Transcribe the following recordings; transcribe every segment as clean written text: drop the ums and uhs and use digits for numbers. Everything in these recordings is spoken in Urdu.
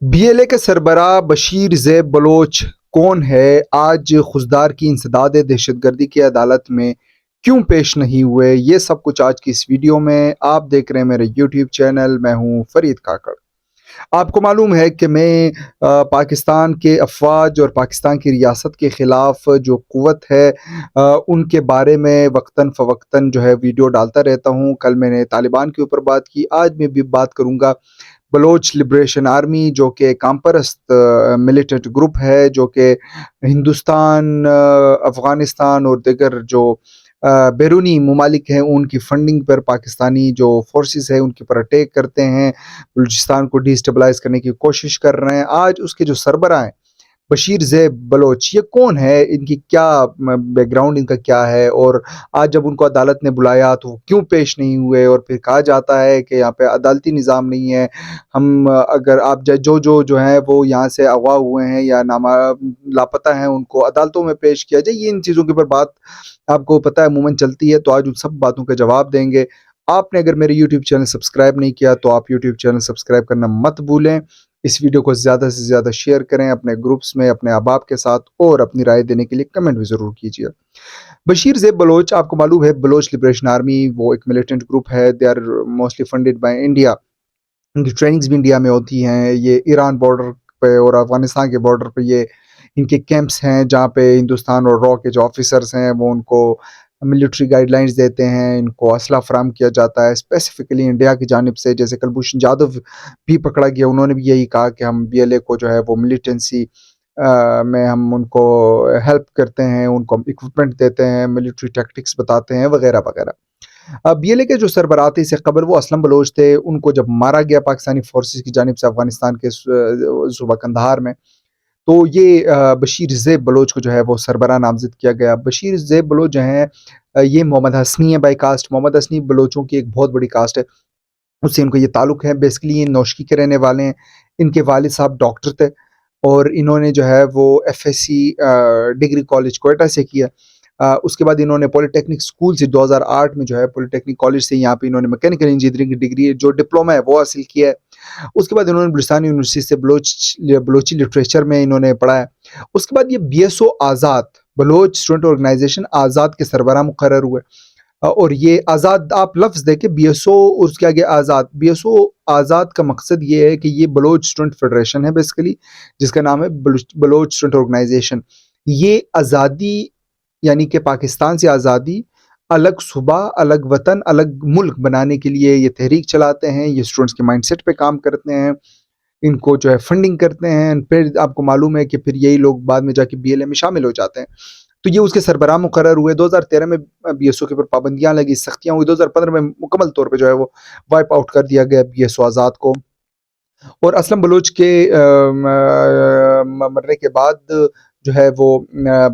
بی ایل اے کے سربراہ بشیر زیب بلوچ کون ہے؟ آج خضدار کی انسداد دہشت گردی کی عدالت میں کیوں پیش نہیں ہوئے؟ یہ سب کچھ آج کی اس ویڈیو میں آپ دیکھ رہے ہیں میرے یوٹیوب چینل. میں ہوں فرید کاکڑ. آپ کو معلوم ہے کہ میں پاکستان کے افواج اور پاکستان کی ریاست کے خلاف جو قوت ہے ان کے بارے میں وقتاً فوقتاً جو ہے ویڈیو ڈالتا رہتا ہوں. کل میں نے طالبان کے اوپر بات کی، آج میں بھی بات کروں گا بلوچ لبریشن آرمی، جو کہ کام پرست ملیٹنٹ گروپ ہے، جو کہ ہندوستان، افغانستان اور دیگر جو بیرونی ممالک ہیں ان کی فنڈنگ پر پاکستانی جو فورسز ہیں ان کے پر اٹیک کرتے ہیں، بلوچستان کو ڈی اسٹیبلائز کرنے کی کوشش کر رہے ہیں. آج اس کے جو سربراہ ہیں بشیر زیب بلوچ، یہ کون ہے؟ ان کی کیا بیک گراؤنڈ ان کا کیا ہے؟ اور آج جب ان کو عدالت نے بلایا تو وہ کیوں پیش نہیں ہوئے؟ اور پھر کہا جاتا ہے کہ یہاں پہ عدالتی نظام نہیں ہے. ہم اگر آپ جو ہیں وہ یہاں سے اغوا ہوئے ہیں یا لاپتہ ہیں، ان کو عدالتوں میں پیش کیا جائے. یہ ان چیزوں کے اوپر بات آپ کو پتہ ہے عموماً چلتی ہے، تو آج ان سب باتوں کا جواب دیں گے. آپ نے اگر میرے یوٹیوب چینل سبسکرائب نہیں کیا تو آپ یوٹیوب چینل سبسکرائب کرنا مت بھولیں. اس ویڈیو کو زیادہ سے زیادہ شیئر کریں اپنے گروپس میں اپنے احباب کے ساتھ، اور اپنی رائے دینے کے لیے کمنٹ بھی ضرور کیجیے. بشیر زیب بلوچ، آپ کو معلوم ہے بلوچ لبریشن آرمی وہ ایک ملیٹنٹ گروپ ہے. They are mostly funded by India. ان کی ٹریننگز بھی انڈیا میں ہوتی ہیں. یہ ایران بارڈر پہ اور افغانستان کے بارڈر پہ یہ ان کے کیمپس ہیں، جہاں پہ ہندوستان اور را کے جو آفیسرز ہیں وہ ان کو ملٹری گائیڈ لائنز دیتے ہیں، ان کو اسلحہ فراہم کیا جاتا ہے اسپیسیفکلی انڈیا کی جانب سے. جیسے کلبھوشن جادو بھی پکڑا گیا، انہوں نے بھی یہی کہا کہ ہم بی ایل اے کو جو ہے وہ ملیٹنسی میں ہم ان کو ہیلپ کرتے ہیں، ان کو اکوپمنٹ دیتے ہیں، ملٹری ٹیکٹکس بتاتے ہیں وغیرہ وغیرہ. بی ایل اے کے جو سربراہ تھے اس سے قبل وہ اسلم بلوچ تھے. ان کو جب مارا گیا پاکستانی فورسز کی جانب سے افغانستان کے صوبہ قندھار میں، تو یہ بشیر زیب بلوچ کو جو ہے وہ سربراہ نامزد کیا گیا. بشیر زیب بلوچ جو ہیں یہ محمد حسنی ہے بائی کاسٹ. محمد حسنی بلوچوں کی ایک بہت بڑی کاسٹ ہے، اس سے ان کو یہ تعلق ہے. بیسکلی یہ نوشکی کے رہنے والے ہیں. ان کے والد صاحب ڈاکٹر تھے اور انہوں نے جو ہے وہ F S C degree college Quetta سے کیا. اس کے بعد انہوں نے پولیٹیکنک اسکول سے 2008 میں جو ہے پولیٹیکنک کالج سے یہاں پہ انہوں نے میکینیکل انجینئرنگ کی ڈگری جو ڈپلوما ہے وہ حاصل کیا ہے. اس کے بعد انہوں نے بلوچستان یونیورسٹی سے بلوچی لٹریچر میں انہوں نے پڑھا ہے. اس کے بعد یہ بی ایس او آزاد، بلوچ اسٹوڈنٹ آرگنائزیشن آزاد کے سربراہ مقرر ہوئے. اور یہ آزاد آپ لفظ دیکھیں، بی ایس او اس کے آگے آزاد. بی ایس او آزاد کا مقصد یہ ہے کہ یہ بلوچ اسٹوڈنٹ فیڈریشن ہے بیسیکلی، جس کا نام ہے بلوچ اسٹوڈنٹ آرگنائزیشن. یہ آزادی یعنی کہ پاکستان سے آزادی، الگ صوبہ، الگ وطن، الگ ملک بنانے کے لیے یہ تحریک چلاتے ہیں. یہ اسٹوڈنٹس کے مائنڈ سیٹ پہ کام کرتے ہیں، ان کو جو ہے فنڈنگ کرتے ہیں. پھر آپ کو معلوم ہے کہ پھر یہی لوگ بعد میں جا کے بی ایل اے میں شامل ہو جاتے ہیں. تو یہ اس کے سربراہ مقرر ہوئے. 2013 میں بی ایس او کے اوپر پابندیاں لگی، سختیاں ہوئی. 2015 میں مکمل طور پہ جو ہے وہ وائپ آؤٹ کر دیا گیا بی ایس او آزاد کو. اور اسلم بلوچ کے مرنے کے بعد جو ہے وہ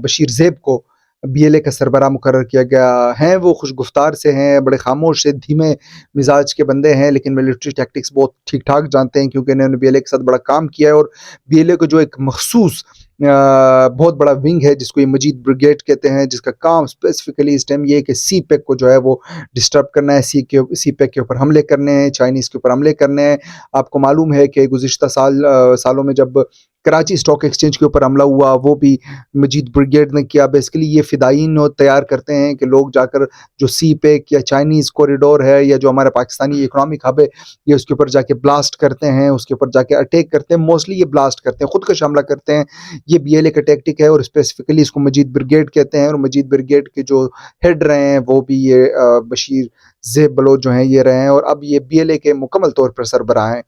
بشیر زیب کو بی ایل اے کا سربراہ مقرر کیا گیا. ہیں وہ خوش گفتار سے ہیں، بڑے خاموش سے دھیمے مزاج کے بندے ہیں، لیکن ملٹری ٹیکٹکس بہت ٹھیک ٹھاک جانتے ہیں، کیونکہ انہوں نے بی ایل اے کے ساتھ بڑا کام کیا ہے. اور بی ایل اے کو جو ایک مخصوص بہت بڑا ونگ ہے جس کو یہ مجید بریگیڈ کہتے ہیں، جس کا کام اسپیسیفکلی اس ٹائم یہ ہے کہ سی پیک کو جو ہے وہ ڈسٹرب کرنا ہے، سی پیک کے اوپر حملے کرنے ہیں، چائنیز کے اوپر حملے کرنے ہیں. آپ کو معلوم ہے کہ گزشتہ سالوں میں جب کراچی اسٹاک ایکسچینج کے اوپر حملہ ہوا وہ بھی مجید بریگیڈ نے کیا. بیسیکلی یہ فدائین تیار کرتے ہیں کہ لوگ جا کر جو سی پیک یا چائنیز کوریڈور ہے یا جو ہمارا پاکستانی اکنامک ہب ہے یہ اس کے اوپر جا کے بلاسٹ کرتے ہیں، اس کے اوپر جا کے اٹیک کرتے ہیں. موسٹلی یہ بلاسٹ کرتے ہیں، خودکش حملہ کرتے ہیں. یہ بی ایل اے کا ٹیکٹک ہے اور اسپیسیفکلی اس کو مجید بریگیڈ کہتے ہیں. اور مجید بریگیڈ کے جو ہیڈ رہے ہیں وہ بھی یہ بشیر زیب بلوچ جو ہیں یہ رہے ہیں، اور اب یہ بی ایل اے کے مکمل طور پر سربراہ ہیں.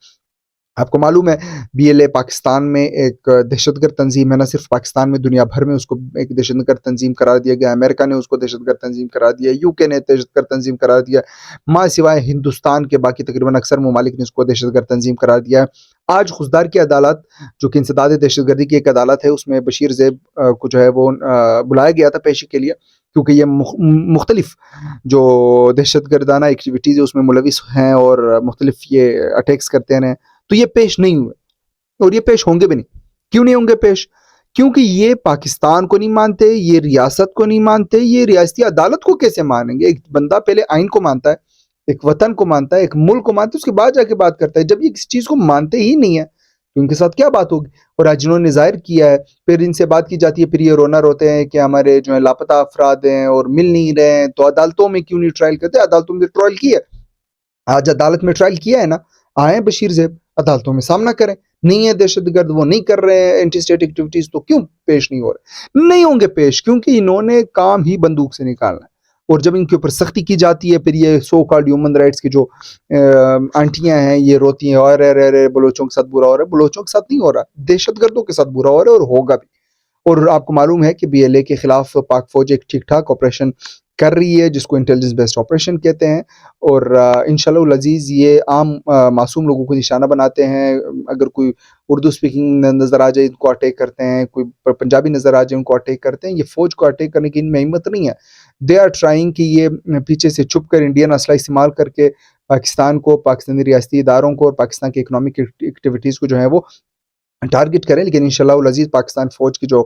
آپ کو معلوم ہے بی ایل اے پاکستان میں ایک دہشت گرد تنظیم ہے. نہ صرف پاکستان میں، دنیا بھر میں اس کو ایک دہشت گرد تنظیم قرار دیا گیا. امریکہ نے اس کو دہشت گرد تنظیم قرار دیا، یو کے نے دہشت گرد تنظیم قرار دیا، ماں سوائے ہندوستان کے باقی تقریباً اکثر ممالک نے اس کو دہشت گرد تنظیم قرار دیا ہے. آج خضدار کی عدالت جو کہ انسداد دہشت گردی کی ایک عدالت ہے، اس میں بشیر زیب کو جو ہے وہ بلایا گیا تھا پیشی کے لیے، کیونکہ یہ مختلف جو دہشت گردانہ ایکٹیویٹیز اس میں ملوث ہیں اور مختلف یہ اٹیکس کرتے ہیں. تو یہ پیش نہیں ہوئے اور یہ پیش ہوں گے بھی نہیں. کیوں نہیں ہوں گے پیش؟ کیونکہ یہ پاکستان کو نہیں مانتے، یہ ریاست کو نہیں مانتے. یہ ریاستی عدالت کو کیسے مانیں گے؟ ایک بندہ پہلے آئین کو مانتا ہے، ایک وطن کو مانتا ہے، ایک ملک کو مانتا ہے، اس کے بعد جا کے بات کرتا ہے. جب یہ کسی چیز کو مانتے ہی نہیں ہے تو ان کے ساتھ کیا بات ہوگی؟ اور آج انہوں نے ظاہر کیا ہے، پھر ان سے بات کی جاتی ہے، پھر یہ رونا روتے ہیں کہ ہمارے جو ہے لاپتہ افراد ہیں اور مل نہیں رہے ہیں، تو عدالتوں میں کیوں نہیں ٹرائل کرتے؟ عدالتوں میں ٹرائل کیا ہے، آج عدالت میں ٹرائل کیا ہے نا، آئیں بشیر زیب عدالتوں میں سامنا کریں، نہیں ہے دہشت گرد، وہ نہیں کر رہے ہیں اینٹی اسٹیٹ ایکٹیویٹیز، تو کیوں پیش نہیں ہو رہے؟ نہیں ہوں گے پیش، کیونکہ انہوں نے کام ہی بندوق سے نکالنا ہے، اور جب ان کے اوپر سختی کی جاتی ہے، پھر یہ سو کالڈ ہیومن رائٹس کی جو آنٹیاں ہیں یہ روتی ہیں، اور ارے بلوچوں کے ساتھ برا ہو رہا ہے، بلوچوں کے ساتھ نہیں ہو رہا، دہشت گردوں کے ساتھ برا ہو رہا ہے، اور ہوگا بھی۔ اور آپ کو معلوم ہے کہ BLA کے خلاف پاک فوج ایک ٹھیک ٹھاک آپریشن کر رہی ہے، جس کو انٹیلیجنس بیسڈ آپریشن کہتے ہیں، اور انشاءاللہ العزیز یہ عام معصوم لوگوں کو نشانہ بناتے ہیں، اگر کوئی اردو سپیکنگ نظر آ جائے ان کو اٹیک کرتے ہیں، کوئی پنجابی نظر آ جائے ان کو اٹیک کرتے ہیں، یہ فوج کو اٹیک کرنے کی ان میں ہمت نہیں ہے، دے آر ٹرائنگ کہ یہ پیچھے سے چھپ کر انڈین اسلحہ استعمال کر کے پاکستان کو، پاکستانی ریاستی اداروں کو اور پاکستان کی اکنامک ایکٹیویٹیز کو جو ہے وہ ٹارگٹ کریں، لیکن انشاءاللہ العزیز پاکستان فوج کی جو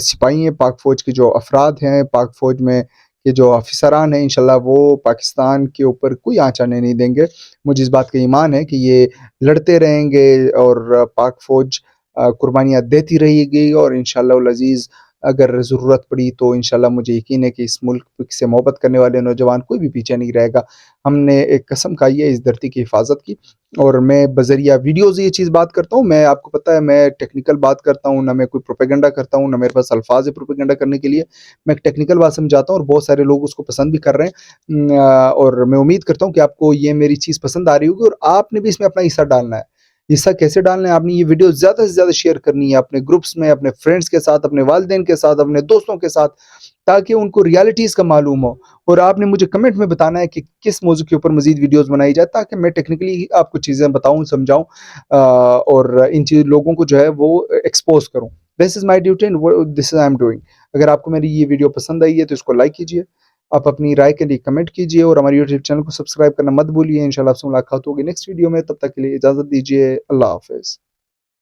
سپاہی ہیں، پاک فوج کے جو افراد ہیں، پاک فوج میں کے جو افسران ہیں، انشاءاللہ وہ پاکستان کے اوپر کوئی آنچ آنے نہیں دیں گے۔ مجھے اس بات کا ایمان ہے کہ یہ لڑتے رہیں گے اور پاک فوج قربانیاں دیتی رہے گی، اور انشاءاللہ العزیز اگر ضرورت پڑی تو انشاءاللہ مجھے یقین ہے کہ اس ملک سے محبت کرنے والے نوجوان کوئی بھی پیچھے نہیں رہے گا۔ ہم نے ایک قسم کھائی ہے اس دھرتی کی حفاظت کی، اور میں بذریعہ ویڈیوز یہ چیز بات کرتا ہوں، میں آپ کو پتہ ہے میں ٹیکنیکل بات کرتا ہوں، نہ میں کوئی پروپیگنڈا کرتا ہوں، نہ میرے پاس الفاظ ہے پروپیگنڈا کرنے کے لیے، میں ایک ٹیکنیکل بات سمجھاتا ہوں، اور بہت سارے لوگ اس کو پسند بھی کر رہے ہیں، اور میں امید کرتا ہوں کہ آپ کو یہ میری چیز پسند آ رہی ہوگی، اور آپ نے بھی اس میں اپنا حصہ ڈالنا ہے۔ حصہ کیسے ڈالنا ہے؟ آپ نے یہ ویڈیو زیادہ سے زیادہ شیئر کرنی ہے اپنے گروپس میں، اپنے فرینڈس کے ساتھ، اپنے والدین کے ساتھ، اپنے دوستوں کے ساتھ، تاکہ ان کو ریالٹیز کا معلوم ہو، اور آپ نے مجھے کمنٹ میں بتانا ہے کہ کس موضوع کے اوپر مزید ویڈیوز بنائی جائے، تاکہ میں ٹیکنیکلی آپ کو چیزیں بتاؤں، سمجھاؤں، اور ان چیز لوگوں کو جو ہے وہ ایکسپوز کروں۔ This is my duty and this is I am doing. اگر آپ کو میری یہ ویڈیو پسند آئی ہے تو اس کو لائک کیجیے، آپ اپنی رائے کے لیے کمنٹ کیجیے، اور ہمارے یوٹیوب چینل کو سبسکرائب کرنا مت بھولیے۔ انشاءاللہ آپ سے ملاقات ہوگی نیکسٹ ویڈیو میں، تب تک کے لیے اجازت دیجیے، اللہ حافظ۔